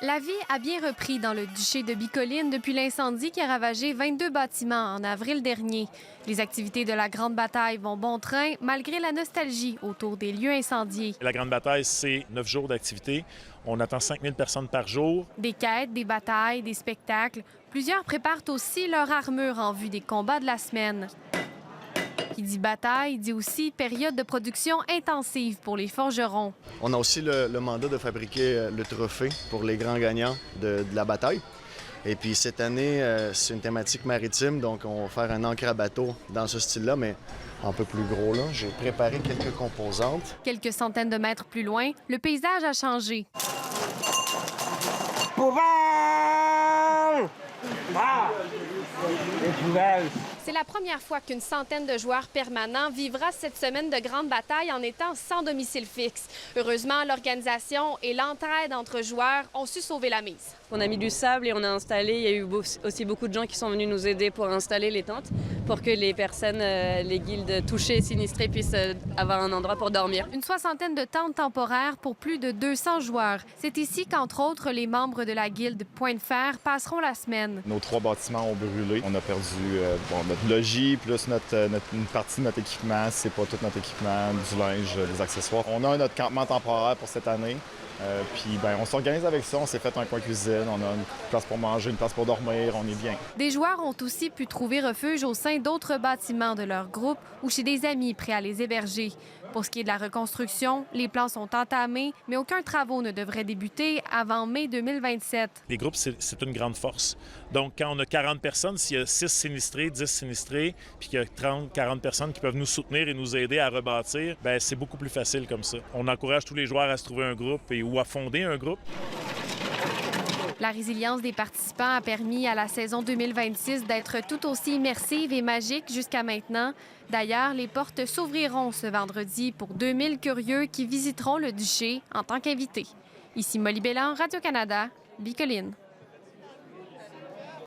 La vie a bien repris dans le duché de Bicoline depuis l'incendie qui a ravagé 22 bâtiments en avril dernier. Les activités de la Grande Bataille vont bon train malgré la nostalgie autour des lieux incendiés. La Grande Bataille, c'est 9 jours d'activité. On attend 5000 personnes par jour. Des quêtes, des batailles, des spectacles. Plusieurs préparent aussi leur armure en vue des combats de la semaine. Qui dit bataille, dit aussi période de production intensive pour les forgerons. On a aussi le mandat de fabriquer le trophée pour les grands gagnants de la bataille. Et puis cette année, c'est une thématique maritime, donc on va faire un ancre à bateau dans ce style-là, mais un peu plus gros. Là, j'ai préparé quelques composantes. Quelques centaines de mètres plus loin, le paysage a changé. Poubelle! Ah! Les poubelles! C'est la première fois qu'une centaine de joueurs permanents vivra cette semaine de grande bataille en étant sans domicile fixe. Heureusement, l'organisation et l'entraide entre joueurs ont su sauver la mise. On a mis du sable et on a installé. Il y a eu aussi beaucoup de gens qui sont venus nous aider pour installer les tentes pour que les personnes, les guildes touchées, sinistrées puissent avoir un endroit pour dormir. Une soixantaine de tentes temporaires pour plus de 200 joueurs. C'est ici qu'entre autres, les membres de la guilde Point de Fer passeront la semaine. Nos 3 bâtiments ont brûlé. On a perdu notre logis, plus une partie de notre équipement. C'est pas tout notre équipement, du linge, des accessoires. On a notre campement temporaire pour cette année. Puis on s'organise avec ça, on s'est fait un coin cuisine, on a une place pour manger, une place pour dormir, on est bien. Des joueurs ont aussi pu trouver refuge au sein d'autres bâtiments de leur groupe ou chez des amis prêts à les héberger. Pour ce qui est de la reconstruction, les plans sont entamés, mais aucun travaux ne devrait débuter avant mai 2027. Les groupes, c'est une grande force. Donc, quand on a 40 personnes, s'il y a 6 sinistrés, 10 sinistrés, puis qu'il y a 30, 40 personnes qui peuvent nous soutenir et nous aider à rebâtir, bien, c'est beaucoup plus facile comme ça. On encourage tous les joueurs à se trouver un groupe ou à fonder un groupe. La résilience des participants a permis à la saison 2026 d'être tout aussi immersive et magique jusqu'à maintenant. D'ailleurs, les portes s'ouvriront ce vendredi pour 2000 curieux qui visiteront le duché en tant qu'invités. Ici Molly Bellan, Radio-Canada, Bicoline.